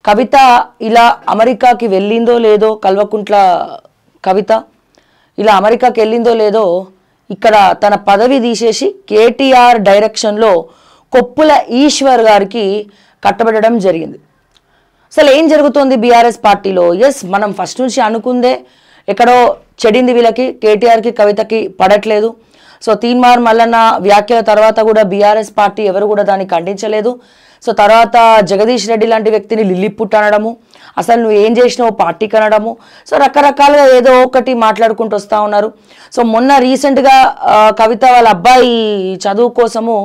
కవిత ఇలా అమెరికాకి వెళ్ళిందో లేదో, కల్వకుంట్ల కవిత ఇలా అమెరికాకి వెళ్ళిందో లేదో ఇక్కడ తన పదవి తీసేసి కేటీఆర్ డైరెక్షన్లో కొప్పుల ఈశ్వర్ గారికి కట్టబెట్టడం జరిగింది. అసలు ఏం జరుగుతోంది బీఆర్ఎస్ పార్టీలో? ఎస్, మనం ఫస్ట్ నుంచి అనుకుందే ఎక్కడో చెడింది వీళ్ళకి, కేటీఆర్కి కవితకి పడట్లేదు. సో తీన్మార్ మల్లన్న వ్యాఖ్యల తర్వాత కూడా బీఆర్ఎస్ పార్టీ ఎవరు కూడా దాన్ని ఖండించలేదు. సో తర్వాత జగదీష్ రెడ్డి లాంటి వ్యక్తిని లిల్లిపుట్ అనడము, అసలు నువ్వు ఏం చేసినావు పార్టీకి అనడము, సో రకరకాలుగా ఏదో ఒకటి మాట్లాడుకుంటూ వస్తూ ఉన్నారు. సో మొన్న రీసెంట్గా కవిత వాళ్ళ అబ్బాయి చదువు కోసము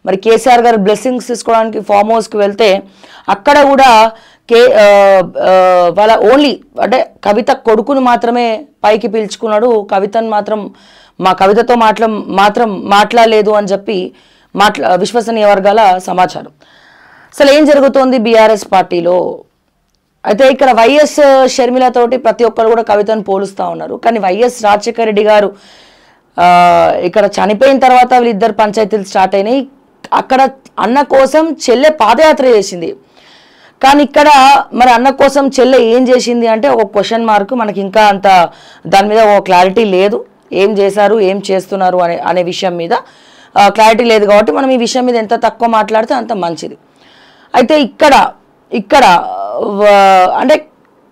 మరి కేసీఆర్ గారు బ్లెస్సింగ్స్ తీసుకోవడానికి ఫామ్ హౌస్కి వెళ్తే అక్కడ కూడా వాళ్ళ ఓన్లీ అంటే కవిత కొడుకును మాత్రమే పైకి పిలుచుకున్నాడు, కవితను మాత్రం మా కవితతో మాత్రం మాట్లాడలేదు అని చెప్పి విశ్వసనీయ వర్గాల సమాచారం. అసలు ఏం జరుగుతోంది బీఆర్ఎస్ పార్టీలో? అయితే ఇక్కడ వైఎస్ షర్మిలతోటి ప్రతి ఒక్కరు కూడా కవితను పోలుస్తూ ఉన్నారు. కానీ వైఎస్ రాజశేఖర రెడ్డి గారు ఇక్కడ చనిపోయిన తర్వాత వీళ్ళిద్దరు పంచాయతీలు స్టార్ట్ అయినాయి. అక్కడ అన్న కోసం చెల్లె పాదయాత్ర చేసింది. కానీ ఇక్కడ మరి అన్న కోసం చెల్లె ఏం చేసింది అంటే ఒక క్వశ్చన్ మార్క్. మనకి ఇంకా అంత దాని మీద ఒక క్లారిటీ లేదు, ఏం చేశారు ఏం చేస్తున్నారు అనే విషయం మీద క్లారిటీ లేదు. కాబట్టి మనం ఈ విషయం మీద ఎంత తక్కువ మాట్లాడితే అంత మంచిది. అయితే ఇక్కడ అంటే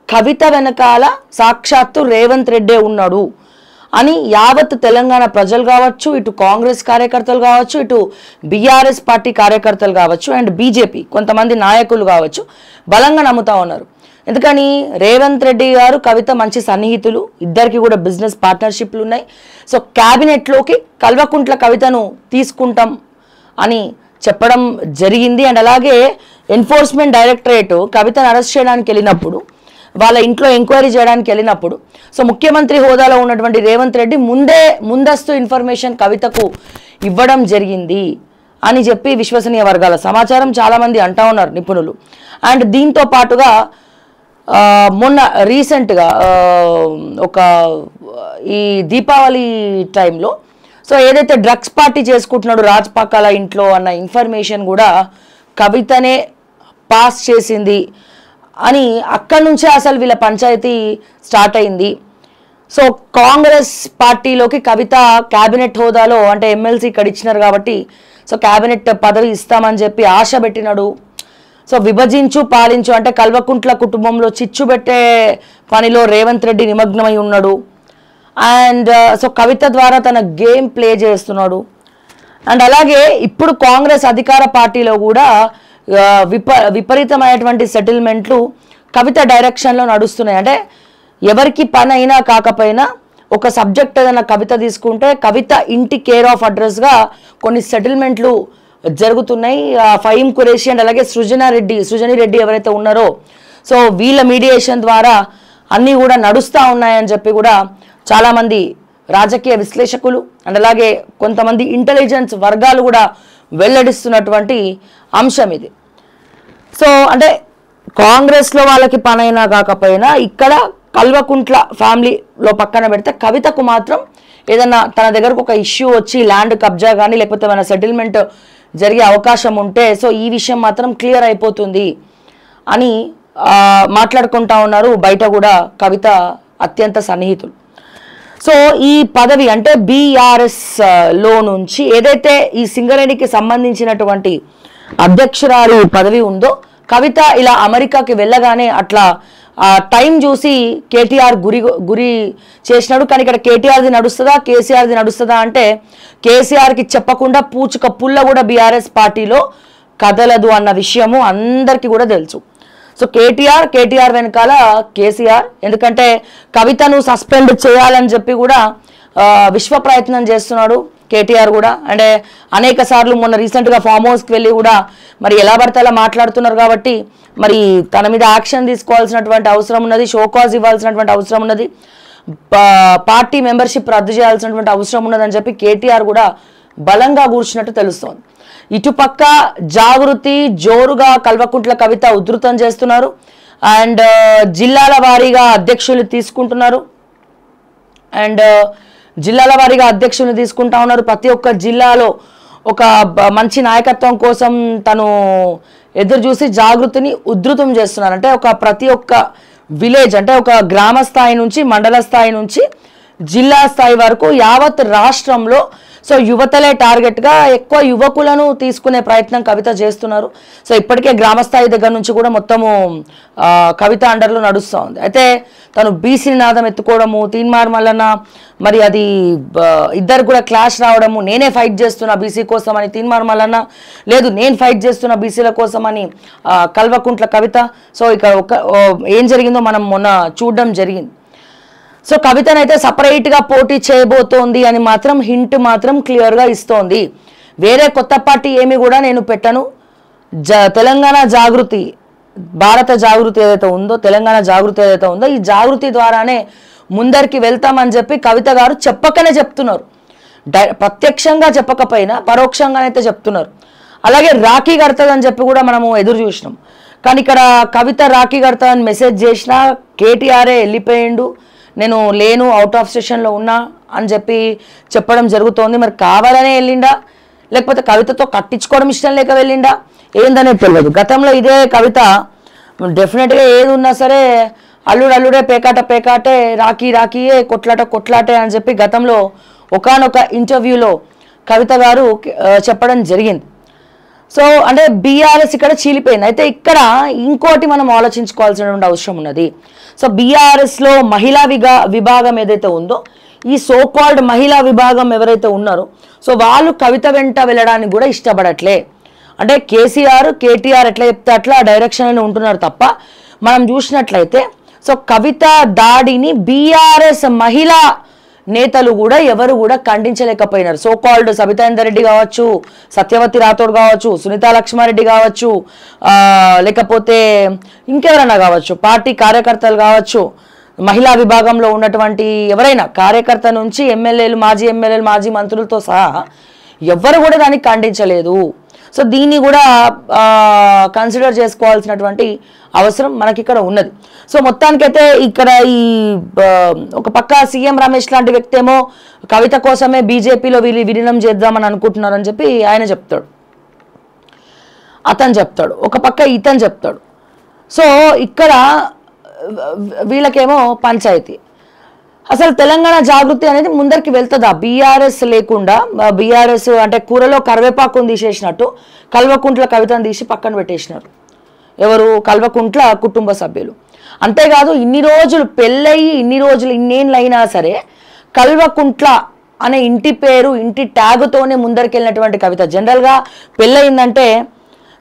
కవిత వెనకాల సాక్షాత్తు రేవంత్ రెడ్డే ఉన్నాడు అని యావత్ తెలంగాణ ప్రజలు కావచ్చు, ఇటు కాంగ్రెస్ కార్యకర్తలు కావచ్చు, ఇటు బీఆర్ఎస్ పార్టీ కార్యకర్తలు కావచ్చు, అండ్ బీజేపీ కొంతమంది నాయకులు కావచ్చు బలంగా నమ్ముతా ఉన్నారు. ఎందుకని రేవంత్ రెడ్డి గారు కవిత మంచి సన్నిహితులు, ఇద్దరికి కూడా బిజినెస్ పార్ట్నర్షిప్లు ఉన్నాయి. సో క్యాబినెట్లోకి కల్వకుంట్ల కవితను తీసుకుంటాం అని చెప్పడం జరిగింది. అండ్ అలాగే ఎన్ఫోర్స్మెంట్ డైరెక్టరేట్ కవితను అరెస్ట్ చేయడానికి వెళ్ళినప్పుడు, వాళ్ళ ఇంట్లో ఎంక్వైరీ చేయడానికి వెళ్ళినప్పుడు సో ముఖ్యమంత్రి హోదాలో ఉన్నటువంటి రేవంత్ రెడ్డి ముందస్తు ఇన్ఫర్మేషన్ కవితకు ఇవ్వడం జరిగింది అని చెప్పి విశ్వసనీయ వర్గాల సమాచారం. చాలామంది అంటా ఉన్నారు నిపుణులు. అండ్ దీంతో పాటుగా మొన్న రీసెంట్గా ఒక ఈ దీపావళి టైంలో సో ఏదైతే డ్రగ్స్ పార్టీ చేసుకుంటున్నాడు రాజ్పాకాల ఇంట్లో అన్న ఇన్ఫర్మేషన్ కూడా కవితనే పాస్ చేసింది అని అక్కడి నుంచే అసలు వీళ్ళ పంచాయతీ స్టార్ట్ అయింది. సో కాంగ్రెస్ పార్టీలోకి కవిత క్యాబినెట్ హోదాలో అంటే ఎమ్మెల్సీ ఇక్కడ ఇచ్చినారు కాబట్టి సో క్యాబినెట్ పదవి ఇస్తామని చెప్పి ఆశ పెట్టినాడు. సో విభజించు పాలించు అంటే కల్వకుంట్ల కుటుంబంలో చిచ్చు పెట్టే పనిలో రేవంత్ రెడ్డి నిమగ్నమై ఉన్నాడు. అండ్ సో కవిత ద్వారా తన గేమ్ ప్లే చేస్తున్నాడు. అండ్ అలాగే ఇప్పుడు కాంగ్రెస్ అధికార పార్టీలో కూడా విపరీతమైనటువంటి సెటిల్మెంట్లు కవిత డైరెక్షన్లో నడుస్తున్నాయి. అంటే ఎవరికి పని అయినా కాకపోయినా ఒక సబ్జెక్ట్ ఏదైనా కవిత తీసుకుంటే కవిత ఇంటి కేర్ ఆఫ్ అడ్రస్గా కొన్ని సెటిల్మెంట్లు జరుగుతున్నాయి. ఫహీం ఖురేషి అండ్ అలాగే సృజని రెడ్డి ఎవరైతే ఉన్నారో సో వీళ్ళ మీడియేషన్ ద్వారా అన్నీ కూడా నడుస్తూ ఉన్నాయని చెప్పి కూడా చాలామంది రాజకీయ విశ్లేషకులు అండ్ అలాగే కొంతమంది ఇంటెలిజెన్స్ వర్గాలు కూడా వెల్లడిస్తున్నటువంటి అంశం ఇది. సో అంటే కాంగ్రెస్లో వాళ్ళకి పనైనా కాకపోయినా ఇక్కడ కల్వకుంట్ల ఫ్యామిలీలో పక్కన పెడితే కవితకు మాత్రం ఏదన్నా తన దగ్గరకు ఒక ఇష్యూ వచ్చి ల్యాండ్ కబ్జా కానీ లేకపోతే మన సెటిల్మెంట్ జరిగే అవకాశం ఉంటే సో ఈ విషయం మాత్రం క్లియర్ అయిపోతుంది అని మాట్లాడుకుంటా ఉన్నారు. బయట కూడా కవిత అత్యంత సన్నిహితులు. సో ఈ పదవి అంటే బీఆర్ఎస్ లో నుంచి ఏదైతే ఈ సింగరేణికి సంబంధించినటువంటి అధ్యక్షురాలు పదవి ఉందో కవిత ఇలా అమెరికాకి వెళ్ళగానే అట్లా టైం చూసి కేటీఆర్ గురి చేసినాడు. కానీ ఇక్కడ కేటీఆర్ది నడుస్తుందా కేసీఆర్ది నడుస్తుందా అంటే కేసీఆర్కి చెప్పకుండా పూచుక పుల్ల కూడా బీఆర్ఎస్ పార్టీలో కదలదు అన్న విషయము అందరికీ కూడా తెలుసు. సో కేటీఆర్ వెనకాల కేసీఆర్, ఎందుకంటే కవితను సస్పెండ్ చేయాలని చెప్పి కూడా విశ్వ ప్రయత్నం చేస్తున్నాడు కేటీఆర్ కూడా. అంటే అనేక సార్లు మొన్న రీసెంట్గా ఫామ్ హౌస్కి వెళ్ళి కూడా మరి ఎలా పడితే అలా మాట్లాడుతున్నారు కాబట్టి మరి తన మీద యాక్షన్ తీసుకోవాల్సినటువంటి అవసరం ఉన్నది, షోకాజ్ ఇవ్వాల్సినటువంటి అవసరం ఉన్నది, పార్టీ మెంబర్షిప్ రద్దు చేయాల్సినటువంటి అవసరం ఉన్నదని చెప్పి కేటీఆర్ కూడా బలంగా కూర్చున్నట్టు తెలుస్తోంది. ఇటుపక్క జాగృతి జోరుగా కల్వకుంట్ల కవిత ఉధృతం చేస్తున్నారు. అండ్ జిల్లాల వారీగా అధ్యక్షులు తీసుకుంటున్నారు. అండ్ జిల్లాల వారీగా అధ్యక్షులను తీసుకుంటా ఉన్నారు. ప్రతి ఒక్క జిల్లాలో ఒక మంచి నాయకత్వం కోసం తను ఎదురు చూసి జాగృతిని ఉధృతం చేస్తున్నారు. అంటే ప్రతి ఒక్క విలేజ్, అంటే ఒక గ్రామ స్థాయి నుంచి మండల స్థాయి నుంచి జిల్లా స్థాయి వరకు యావత్ రాష్ట్రంలో సో యువతలే టార్గెట్గా ఎక్కువ యువకులను తీసుకునే ప్రయత్నం కవిత చేస్తున్నారు. సో ఇప్పటికే గ్రామ స్థాయి దగ్గర నుంచి కూడా మొత్తము కవిత అండర్లో నడుస్తూ ఉంది. అయితే తను బీసీ నినాదం ఎత్తుకోవడము, తీన్మార్ మల్లన్న మరి అది ఇద్దరు కూడా క్లాష్ రావడము, నేనే ఫైట్ చేస్తున్నా బీసీ కోసం అని తీన్మార్ మల్లన్న, లేదు నేను ఫైట్ చేస్తున్నా బీసీల కోసం అని కల్వకుంట్ల కవిత. సో ఇక్కడ ఏం జరిగిందో మనం మొన్న చూడడం జరిగింది. సో కవితనైతే సపరేట్గా పోటీ చేయబోతోంది అని మాత్రం హింట్ మాత్రం క్లియర్గా ఇస్తోంది. వేరే కొత్త పార్టీ ఏమి కూడా నేను పెట్టను, తెలంగాణ జాగృతి, భారత జాగృతి ఏదైతే ఉందో, తెలంగాణ జాగృతి ఏదైతే ఉందో ఈ జాగృతి ద్వారానే ముందరికి వెళ్తామని చెప్పి కవిత గారు చెప్పకనే చెప్తున్నారు. ప్రత్యక్షంగా చెప్పకపోయినా పరోక్షంగానైతే చెప్తున్నారు. అలాగే రాఖీ కడతదని చెప్పి కూడా మనము ఎదురు చూసినాం. కానీ ఇక్కడ కవిత రాఖీ కడతదని మెసేజ్ చేసినా కేటీఆరే వెళ్ళిపోయిండు, నేను లేను, అవుట్ ఆఫ్ స్టేషన్లో ఉన్నా అని చెప్పి చెప్పడం జరుగుతోంది. మరి కావాలనే వెళ్ళిండా, లేకపోతే కవితతో కట్టించుకోవడం ఇష్టం లేక వెళ్ళిండా, ఏందనేది తెలియదు. గతంలో ఇదే కవిత డెఫినెట్గా ఏది ఉన్నా సరే అల్లుడే పేకాటే, రాఖీయే కొట్లాటే అని చెప్పి గతంలో ఒకానొక ఇంటర్వ్యూలో కవిత గారు చెప్పడం జరిగింది. సో అంటే బీఆర్ఎస్ ఇక్కడ చీలిపోయింది. అయితే ఇక్కడ ఇంకోటి మనం ఆలోచించుకోవాల్సినటువంటి అవసరం ఉన్నది. సో బీఆర్ఎస్లో మహిళా విభాగం ఏదైతే ఉందో, ఈ సో కాల్డ్ మహిళా విభాగం ఎవరైతే ఉన్నారో సో వాళ్ళు కవిత వెంట వెళ్ళడానికి కూడా ఇష్టపడట్లే. అంటే కేటీఆర్ ఎట్లా చెప్తే అట్లా డైరెక్షన్ ఉంటున్నారు తప్ప మనం చూసినట్లయితే సో కవిత దాడిని బీఆర్ఎస్ మహిళా నేతలు కూడా ఎవరు కూడా ఖండించలేకపోయినారు. సో కాల్డ్ సబితా ఇందర్ రెడ్డి కావచ్చు, సత్యవతి రాథోడ్ కావచ్చు, సునీతా లక్ష్మారెడ్డి కావచ్చు, లేకపోతే ఇంకెవరైనా కావచ్చు, పార్టీ కార్యకర్తలు కావచ్చు, మహిళా విభాగంలో ఉన్నటువంటి ఎవరైనా కార్యకర్త నుంచి ఎమ్మెల్యేలు, మాజీ మంత్రులతో సహా ఎవరు కూడా దాన్ని ఖండించలేదు. సో దీన్ని కూడా కన్సిడర్ చేసుకోవాల్సినటువంటి అవసరం మనకి ఇక్కడ ఉన్నది. సో మొత్తానికైతే ఇక్కడ ఈ ఒక పక్క సీఎం రమేష్ లాంటి వ్యక్తి ఏమో కవిత కోసమే బీజేపీలో విలీనం చేద్దామని అనుకుంటున్నారని చెప్పి ఆయన చెప్తాడు, అతను చెప్తాడు, ఒక పక్క ఇతను చెప్తాడు. సో ఇక్కడ వీళ్ళకేమో పంచాయతీ. అసలు తెలంగాణ జాగృతి అనేది ముందరికి వెళ్తుందా? బీఆర్ఎస్ లేకుండా, బీఆర్ఎస్ అంటే కూరలో కరివేపాకుని తీసేసినట్టు కల్వకుంట్ల కవితను తీసి పక్కన పెట్టేసినారు. ఎవరు? కల్వకుంట్ల కుటుంబ సభ్యులు. అంతేకాదు ఇన్ని రోజులు పెళ్ళయి ఇన్నేళ్ళు అయినా సరే కల్వకుంట్ల అనే ఇంటి పేరు, ఇంటి ట్యాగుతోనే ముందరికి వెళ్ళినటువంటి కవిత. జనరల్గా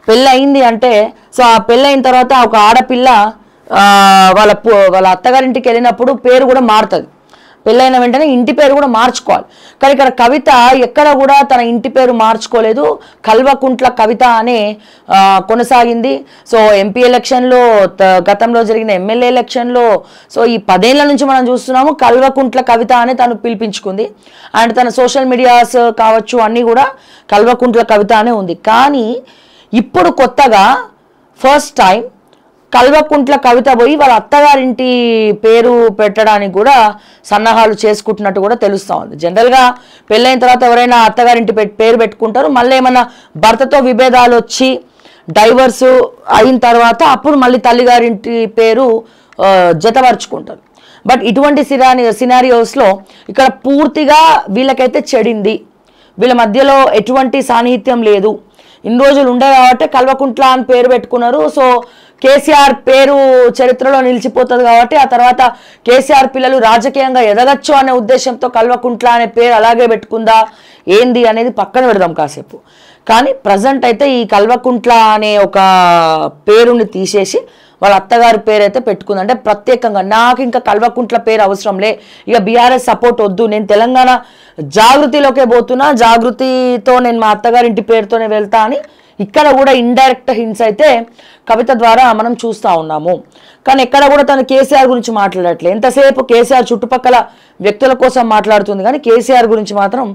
పెళ్ళయింది అంటే సో ఆ పెళ్ళయిన తర్వాత ఒక ఆడపిల్ల వాళ్ళ అత్తగారింటికి వెళ్ళినప్పుడు పేరు కూడా మారుతుంది. పెళ్ళైన వెంటనే ఇంటి పేరు కూడా మార్చుకోవాలి. కానీ ఇక్కడ కవిత ఎక్కడ కూడా తన ఇంటి పేరు మార్చుకోలేదు, కల్వకుంట్ల కవిత అనే కొనసాగింది. సో ఎంపీ ఎలక్షన్లో, గతంలో జరిగిన ఎమ్మెల్యే ఎలక్షన్లో, సో ఈ 10 ఏళ్ల నుంచి మనం చూస్తున్నాము కల్వకుంట్ల కవిత అనే తను పిలిపించుకుంది. అండ్ తన సోషల్ మీడియాస్ కావచ్చు అన్నీ కూడా కల్వకుంట్ల కవిత అనే ఉంది. కానీ ఇప్పుడు కొత్తగా ఫస్ట్ టైం కల్వకుంట్ల కవిత పోయి వాళ్ళ అత్తగారింటి పేరు పెట్టడానికి కూడా సన్నాహాలు చేసుకుంటున్నట్టు కూడా తెలుస్తూ ఉంది. జనరల్గా పెళ్ళైన తర్వాత ఎవరైనా అత్తగారింటి పేరు పెట్టుకుంటారు, మళ్ళీ ఏమన్నా భర్తతో విభేదాలు వచ్చి డైవర్స్ అయిన తర్వాత అప్పుడు మళ్ళీ తల్లిగారింటి పేరు జతపరుచుకుంటారు. బట్ ఇటువంటి సినారియోస్లో ఇక్కడ పూర్తిగా వీళ్ళకైతే చెడింది, వీళ్ళ మధ్యలో ఎటువంటి సాన్నిహిత్యం లేదు. ఇన్ని రోజులు ఉండే కాబట్టి కల్వకుంట్ల అని పేరు పెట్టుకున్నారు. సో కేసీఆర్ పేరు చరిత్రలో నిలిచిపోతుంది కాబట్టి ఆ తర్వాత కేసీఆర్ పిల్లలు రాజకీయంగా ఎదగచ్చు అనే ఉద్దేశంతో కల్వకుంట్ల అనే పేరు అలాగే పెట్టుకుందా ఏంది అనేది పక్కన పెడదాం కాసేపు. కానీ ప్రజెంట్ అయితే ఈ కల్వకుంట్ల అనే ఒక పేరుని తీసేసి వాళ్ళ అత్తగారి పేరు అయితే పెట్టుకుంది. అంటే ప్రత్యేకంగా నాకు ఇంకా కల్వకుంట్ల పేరు అవసరం లే, ఇక బీఆర్ఎస్ సపోర్ట్ వద్దు, నేను తెలంగాణ జాగృతిలోకే పోతున్నా, జాగృతితో నేను మా అత్తగారింటి పేరుతోనే వెళ్తా అని ఇక్కడ కూడా ఇండైరెక్ట్ హింట్స్ అయితే కవిత ద్వారా మనం చూస్తూ ఉన్నాము. కానీ ఎక్కడ కూడా తను కేసీఆర్ గురించి మాట్లాడట్లేదు. ఎంతసేపు కేసీఆర్ చుట్టుపక్కల వ్యక్తుల కోసం మాట్లాడుతుంది కానీ కేసీఆర్ గురించి మాత్రం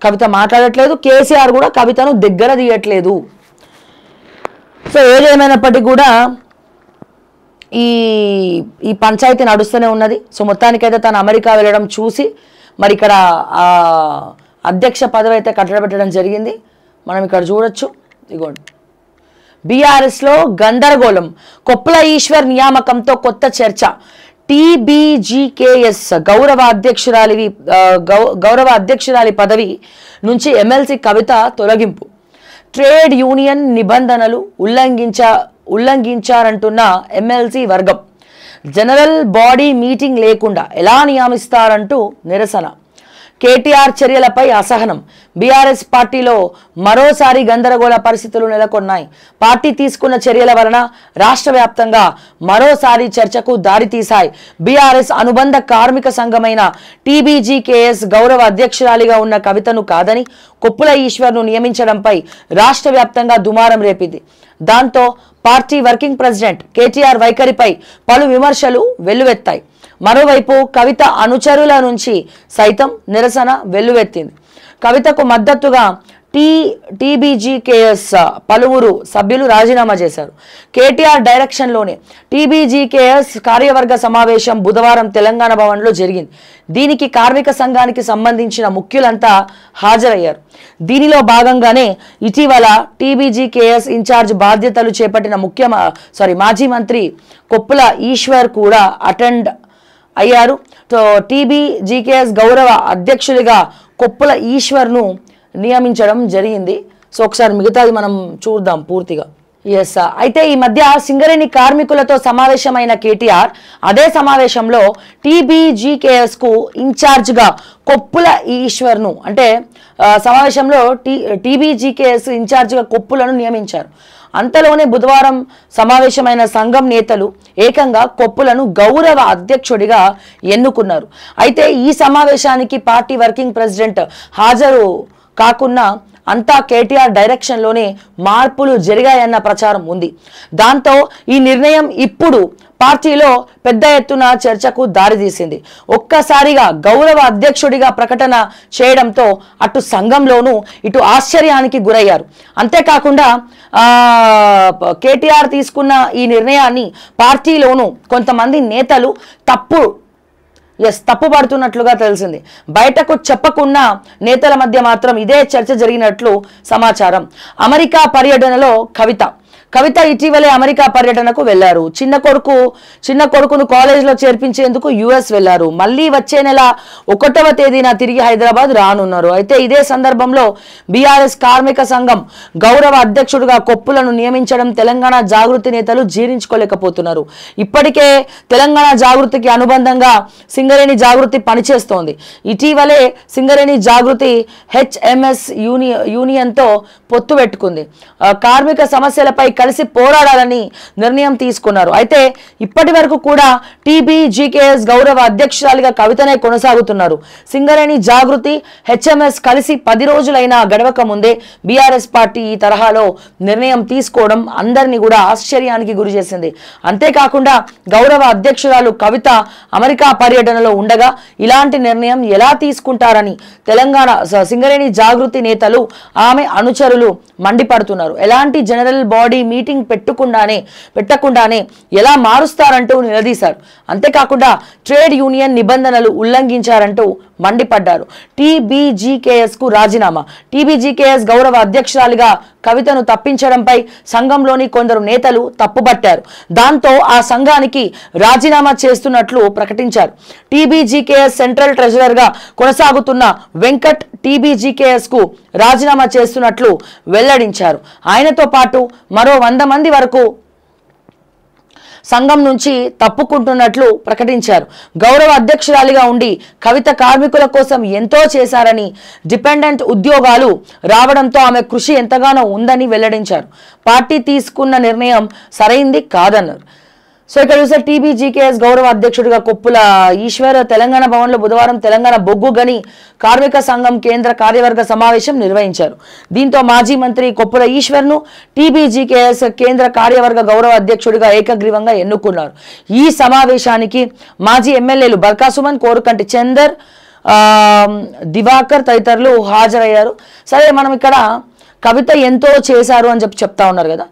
కవిత మాట్లాడట్లేదు. కేసీఆర్ కూడా కవితను దగ్గర తీయట్లేదు. సో ఏదేమైనప్పటికీ కూడా ఈ పంచాయతీ నడుస్తూనే ఉన్నది. సో మొత్తానికైతే తను అమెరికా వెళ్ళడం చూసి మరి ఇక్కడ అధ్యక్ష పదవి అయితే కట్టబెట్టడం జరిగింది. మనం ఇక్కడ చూడొచ్చు. ఇగోండి బీఆర్ఎస్ లో గందరగోళం, కొప్పుల ఈశ్వర్ నియామకంతో కొత్త చర్చ, టీబీజీకేఎస్ గౌరవ అధ్యక్షురాలి పదవి నుంచి ఎమ్మెల్సీ కవిత తొలగింపు, ట్రేడ్ యూనియన్ నిబంధనలు ఉల్లంఘించారంటున్న ఎమ్మెల్సీ వర్గం, జనరల్ బాడీ మీటింగ్ లేకుండా ఎలా నియమిస్తారంటూ నిరసన, కేటీఆర్ చర్యలపై అసహనం, బీఆర్ఎస్ పార్టీలో మరోసారి గందరగోళ పరిస్థితులు నెలకొన్నాయి. పార్టీ తీసుకున్న చర్యల వలన రాష్ట్ర వ్యాప్తంగా మరోసారి చర్చకు దారితీశాయి. బీఆర్ఎస్ అనుబంధ కార్మిక సంఘమైన టీబీజీకేఎస్ గౌరవ అధ్యక్షురాలిగా ఉన్న కవితను కాదని కొప్పుల ఈశ్వర్ను నియమించడంపై రాష్ట్ర వ్యాప్తంగా దుమారం రేపింది. దాంతో పార్టీ వర్కింగ్ ప్రెసిడెంట్ కేటీఆర్ వైఖరిపై పలు విమర్శలు వెల్లువెత్తాయి. మరోవైపు కవిత అనుచరుల నుంచి సైతం నిరసన వెల్లువెత్తింది. కవితకు మద్దతుగా టీబీజీకేఎస్ పలువురు సభ్యులు రాజీనామా చేశారు. కేటీఆర్ డైరెక్షన్లోనే టీబీజీకేఎస్ కార్యవర్గ సమావేశం బుధవారం తెలంగాణ భవన్లో జరిగింది. దీనికి కార్మిక సంఘానికి సంబంధించిన ముఖ్యులంతా హాజరయ్యారు. దీనిలో భాగంగానే ఇటీవల టీబీజీకేఎస్ ఇన్ఛార్జ్ బాధ్యతలు చేపట్టిన మాజీ మంత్రి కొప్పుల ఈశ్వర్ కూడా అటెండ్ అయ్యారు. టీబీజీకేఎస్ గౌరవ అధ్యక్షుడిగా కొప్పుల ఈశ్వర్ను నియమించడం జరిగింది. సో ఒకసారి మిగతాది మనం చూద్దాం పూర్తిగా. అయితే ఈ మధ్య సింగరేణి కార్మికులతో సమావేశమైన కేటీఆర్ అదే సమావేశంలో టీబీజీకేఎస్ కు ఇన్ఛార్జ్గా కొప్పుల ఈశ్వర్ను అంటే సమావేశంలో టీబీజీకేఎస్ ఇన్ఛార్జ్గా కొప్పులను నియమించారు. అంతలోనే బుధవారం సమావేశమైన సంఘం నేతలు ఏకంగా కొప్పులను గౌరవ అధ్యక్షుడిగా ఎన్నుకున్నారు. అయితే ఈ సమావేశానికి పార్టీ వర్కింగ్ ప్రెసిడెంట్ హాజరు కాకున్నా అంతా కేటీఆర్ డైరెక్షన్లోనే మార్పులు జరిగాయన్న ప్రచారం ఉంది. దాంతో ఈ నిర్ణయం ఇప్పుడు పార్టీలో పెద్ద ఎత్తున చర్చకు దారితీసింది. ఒక్కసారిగా గౌరవ అధ్యక్షుడిగా ప్రకటన చేయడంతో అటు సంఘంలోనూ ఇటు ఆశ్చర్యానికి గురయ్యారు. అంతేకాకుండా కేటీఆర్ తీసుకున్న ఈ నిర్ణయాన్ని పార్టీలోనూ కొంతమంది నేతలు తప్పుపడుతున్నట్లుగా తెలిసింది. బయటకు చెప్పకున్న నేతల మధ్య మాత్రం ఇదే చర్చ జరిగినట్లు సమాచారం. అమెరికా పర్యటనలో కవిత ఇటీవలే అమెరికా పర్యటనకు వెళ్లారు. చిన్న కొడుకును కాలేజీలో చేర్పించేందుకు యుఎస్ వెళ్లారు. మళ్ళీ వచ్చే నెల 1వ తేదీన తిరిగి హైదరాబాద్ రానున్నారు. అయితే ఇదే సందర్భంలో బీఆర్ఎస్ కార్మిక సంఘం గౌరవ అధ్యక్షుడిగా కొప్పులను నియమించడం తెలంగాణ జాగృతి నేతలు జీర్ణించుకోలేకపోతున్నారు. ఇప్పటికే తెలంగాణ జాగృతికి అనుబంధంగా సింగరేణి జాగృతి పనిచేస్తోంది. ఇటీవలే సింగరేణి జాగృతి హెచ్ఎంఎస్ యూనియన్తో పొత్తు పెట్టుకుంది. కార్మిక సమస్యలపై కలిసి పోరాడాలని నిర్ణయం తీసుకున్నారు. అయితే ఇప్పటి వరకు కూడా టీబీజీకేఎస్ గౌరవ అధ్యక్షురాలిగా కవితనే కొనసాగుతున్నారు. సింగరేణి జాగృతి హెచ్ఎంఎస్ కలిసి 10 రోజులైనా గడవక ముందే బీఆర్ఎస్ పార్టీ ఈ తరహాలో నిర్ణయం తీసుకోవడం అందరినీ కూడా ఆశ్చర్యానికి గురి చేసింది. అంతేకాకుండా గౌరవ అధ్యక్షురాలు కవిత అమెరికా పర్యటనలో ఉండగా ఇలాంటి నిర్ణయం ఎలా తీసుకుంటారని తెలంగాణ సింగరేణి జాగృతి నేతలు ఆమె అనుచరులు మండిపడుతున్నారు. ఎలాంటి జనరల్ బాడీ మీటింగ్ పెట్టకుండానే ఎలా మారుస్తారంటూ నిలదీశారు. అంతేకాకుండా ట్రేడ్ యూనియన్ నిబంధనలు ఉల్లంఘించారంటూ మండిపడ్డారు. టీబీజీకేఎస్ కు రాజీనామా, టీబీజీకేఎస్ గౌరవ అధ్యక్షురాలిగా కవితను తప్పించడంపై సంఘంలోని కొందరు నేతలు తప్పుబట్టారు. దాంతో ఆ సంఘానికి రాజీనామా చేస్తున్నట్లు ప్రకటించారు. టీబీజీకేఎస్ సెంట్రల్ ట్రెజరర్ గా కొనసాగుతున్న వెంకట్ టీబీజీకేఎస్ కు రాజీనామా చేస్తున్నట్లు వెల్లడించారు. ఆయనతో పాటు మరో 100 మంది వరకు సంఘం నుంచి తప్పుకుంటున్నట్లు ప్రకటించారు. గౌరవ అధ్యక్షురాలిగా ఉండి కవిత కార్మికుల కోసం ఎంతో చేశారని, డిపెండెంట్ ఉద్యోగాలు రావడంతో ఆమె కృషి ఎంతగానో ఉందని వెల్లడించారు. పార్టీ తీసుకున్న నిర్ణయం సరైంది కాదన్నారు. సో ఇక్కడ చూస్తే టీబీజీకేఎస్ గౌరవ అధ్యక్షుడిగా కొప్పుల ఈశ్వర్ తెలంగాణ భవన్లో బుధవారం తెలంగాణ బొగ్గు గని కార్మిక సంఘం కేంద్ర కార్యవర్గ సమావేశం నిర్వహించారు. దీంతో మాజీ మంత్రి కొప్పుల ఈశ్వర్ను టీబీజీకేఎస్ కేంద్ర కార్యవర్గ గౌరవ అధ్యక్షుడిగా ఏకగ్రీవంగా ఎన్నుకున్నారు. ఈ సమావేశానికి మాజీ ఎమ్మెల్యేలు బర్కా సుమన్, కోరుకంటి చందర్, దివాకర్ తదితరులు హాజరయ్యారు. సరే, మనం ఇక్కడ కవిత ఎంతో చేశారు అని చెప్తా ఉన్నారు కదా,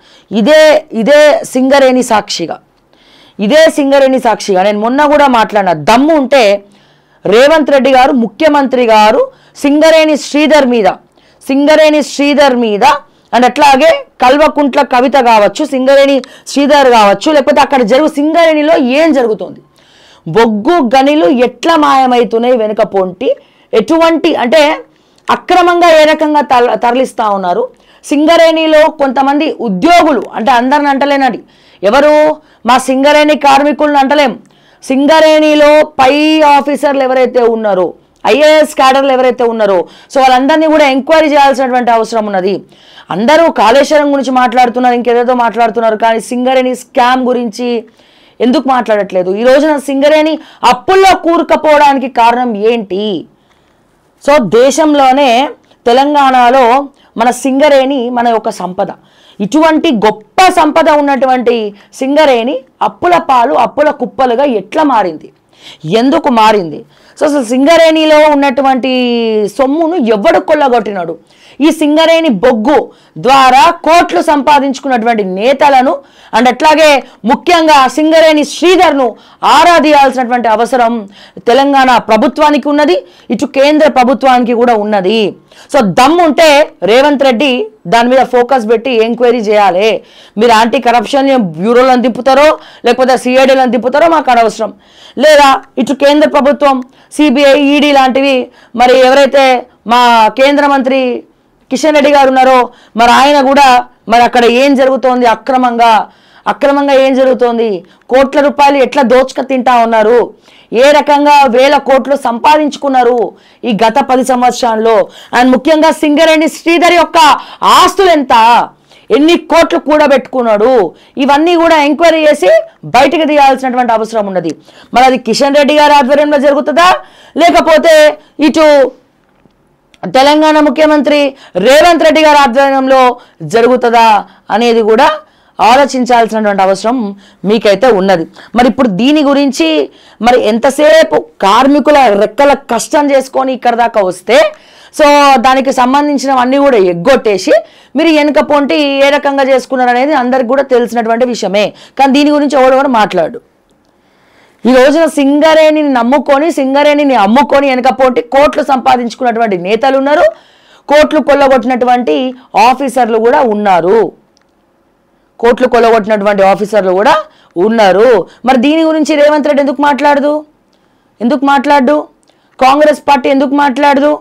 ఇదే సింగరేణి సాక్షిగా నేను మొన్న కూడా మాట్లాడిన, దమ్ము ఉంటే రేవంత్ రెడ్డి గారు ముఖ్యమంత్రి గారు సింగరేణి శ్రీధర్ మీద అండ్ అట్లాగే కల్వకుంట్ల కవిత కావచ్చు, సింగరేణి శ్రీధర్ కావచ్చు, లేకపోతే అక్కడ సింగరేణిలో ఏం జరుగుతుంది, బొగ్గు గనులు ఎట్లా మాయమవుతున్నాయి వెనుక పొంటి, ఎటువంటి అంటే అక్రమంగా ఏ రకంగా తరలిస్తూ ఉన్నారు. సింగరేణిలో కొంతమంది ఉద్యోగులు, అంటే అందరిని అంటలేనండి, ఎవరు మా సింగరేణి కార్మికులను అంటలేం, సింగరేణిలో పై ఆఫీసర్లు ఎవరైతే ఉన్నారో, ఐఏఎస్ క్యాడర్లు ఎవరైతే ఉన్నారో, సో వాళ్ళందరినీ కూడా ఎంక్వైరీ చేయాల్సినటువంటి అవసరం ఉన్నది. అందరూ కాళేశ్వరం గురించి మాట్లాడుతున్నారు, ఇంకేదేదో మాట్లాడుతున్నారు, కానీ సింగరేణి స్కామ్ గురించి ఎందుకు మాట్లాడట్లేదు? ఈ రోజున సింగరేణి అప్పుల్లో కూరుకుపోవడానికి కారణం ఏంటి? సో దేశంలోనే తెలంగాణలో మన సింగరేణి మన యొక్క సంపద, ఇటువంటి గొప్ప సంపద ఉన్నటువంటి సింగరేణి అప్పుల పాలు, అప్పుల కుప్పలుగా ఎట్లా మారింది, ఎందుకు మారింది? సో అసలు సింగరేణిలో ఉన్నటువంటి సొమ్మును ఎవడు కొల్లగొట్టినాడు? ఈ సింగరేణి బొగ్గు ద్వారా కోట్లు సంపాదించుకున్నటువంటి నేతలను అండ్ అట్లాగే ముఖ్యంగా సింగరేణి శ్రీధర్ను ఆరాధించాల్సినటువంటి అవసరం తెలంగాణ ప్రభుత్వానికి ఉన్నది, ఇటు కేంద్ర ప్రభుత్వానికి కూడా ఉన్నది. సో దమ్ముంటే రేవంత్ రెడ్డి దాని మీద ఫోకస్ పెట్టి ఎంక్వైరీ చేయాలి. మీరు యాంటీ కరప్షన్ బ్యూరోలను దింపుతారో లేకపోతే సిఐడీలను దింపుతారో మాకు అనవసరం. లేదా ఇటు కేంద్ర ప్రభుత్వం సిబిఐ, ఈడీ లాంటివి, మరి ఎవరైతే మా కేంద్ర మంత్రి కిషన్ రెడ్డి గారు ఉన్నారో మరి ఆయన కూడా మరి అక్కడ ఏం జరుగుతోంది, అక్రమంగా ఏం జరుగుతోంది, కోట్ల రూపాయలు ఎట్లా దోచుక తింటా ఉన్నారు, ఏ రకంగా వేల కోట్లు సంపాదించుకున్నారు ఈ గత 10 సంవత్సరాల్లో, అండ్ ముఖ్యంగా సింగరేణి శ్రీధర్ యొక్క ఆస్తులు ఎంత, ఎన్ని కోట్లు కూడబెట్టుకున్నాడు, ఇవన్నీ కూడా ఎంక్వైరీ చేసి బయటకు తీయాల్సినటువంటి అవసరం ఉన్నది. మరి అది కిషన్ రెడ్డి గారి ఆధ్వర్యంలో జరుగుతుందా, లేకపోతే ఇటు తెలంగాణ ముఖ్యమంత్రి రేవంత్ రెడ్డి గారి ఆధ్వర్యంలో జరుగుతుందా అనేది కూడా ఆలోచించాల్సినటువంటి అవసరం మీకైతే ఉన్నది. మరి ఇప్పుడు దీని గురించి మరి ఎంతసేపు కార్మికుల రెక్కల కష్టం చేసుకొని ఇక్కడ దాకా వస్తే, సో దానికి సంబంధించినవన్నీ కూడా ఎగ్గొట్టేసి మీరు వెనుక పొంటి ఏ రకంగా చేసుకున్నారు అనేది అందరికి కూడా తెలిసినటువంటి విషయమే. కానీ దీని గురించి ఎవరు మాట్లాడు. ఈ రోజున సింగరేణిని నమ్ముకొని, సింగరేణిని అమ్ముకొని వెనుక పొంటి కోట్లు సంపాదించుకున్నటువంటి నేతలు ఉన్నారు, కోట్లు కొల్లగొట్టినటువంటి ఆఫీసర్లు కూడా ఉన్నారు, మరి దీని గురించి రేవంత్ రెడ్డి ఎందుకు మాట్లాడు? కాంగ్రెస్ పార్టీ ఎందుకు మాట్లాడదు?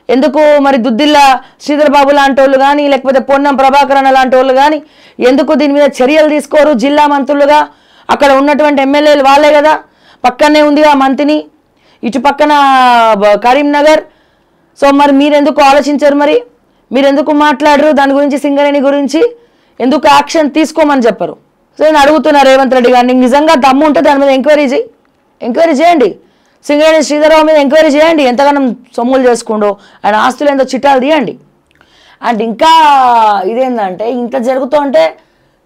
ఎందుకు మరి దుద్దిల్ల శ్రీధర్ బాబు లాంటి వాళ్ళు కానీ లేకపోతే పొన్నం ప్రభాకర్ అన్న లాంటి వాళ్ళు కానీ ఎందుకు దీని మీద చర్యలు తీసుకోరు? జిల్లా మంత్రులుగా అక్కడ ఉన్నటువంటి ఎమ్మెల్యేలు వాళ్ళే కదా, పక్కనే ఉందిగా మంత్రిని, ఇటు పక్కన కరీంనగర్. సో మరి మీరెందుకు ఆలోచించరు? మరి మీరెందుకు మాట్లాడరు దాని గురించి? సింగరేణి గురించి ఎందుకు యాక్షన్ తీసుకోమని చెప్పరు? సో నేను అడుగుతున్నా రేవంత్ రెడ్డి గారిని, నిజంగా దమ్ము ఉంటే దాని మీద ఎంక్వైరీ చేయండి. సింగరేణి శ్రీధరరావు మీద ఎంక్వైరీ చేయండి, ఎంతగానో సొమ్ములు చేసుకుండో, ఆయన ఆస్తులు ఎంతో చిట్టాలు తీయండి. అండ్ ఇంకా ఇదేంటంటే ఇంత జరుగుతుంటే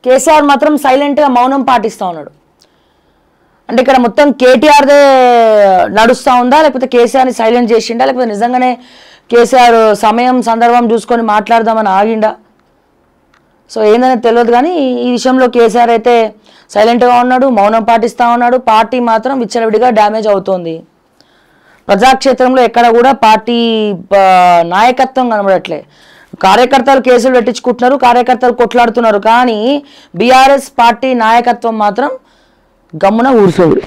కేసీఆర్ మాత్రం సైలెంట్గా మౌనం పాటిస్తూ ఉన్నాడు. అంటే ఇక్కడ మొత్తం కేటీఆర్దే నడుస్తూ ఉందా, లేకపోతే కేసీఆర్ని సైలెంట్ చేసిండా, లేకపోతే నిజంగానే కేసీఆర్ సమయం సందర్భం చూసుకొని మాట్లాడదామని ఆగిండా? సో ఏందనేది తెలియదు, కానీ ఈ విషయంలో కేసీఆర్ అయితే సైలెంట్గా ఉన్నాడు, మౌనం పాటిస్తూ ఉన్నాడు. పార్టీ మాత్రం విచ్చలవిడిగా డ్యామేజ్ అవుతోంది. ప్రజాక్షేత్రంలో ఎక్కడ కూడా పార్టీ నాయకత్వం కనబడట్లే. కార్యకర్తలు కేసులు పెట్టించుకుంటున్నారు, కార్యకర్తలు కొట్లాడుతున్నారు, కానీ బీఆర్ఎస్ పార్టీ నాయకత్వం మాత్రం గమ్మున ఊరుకోడు.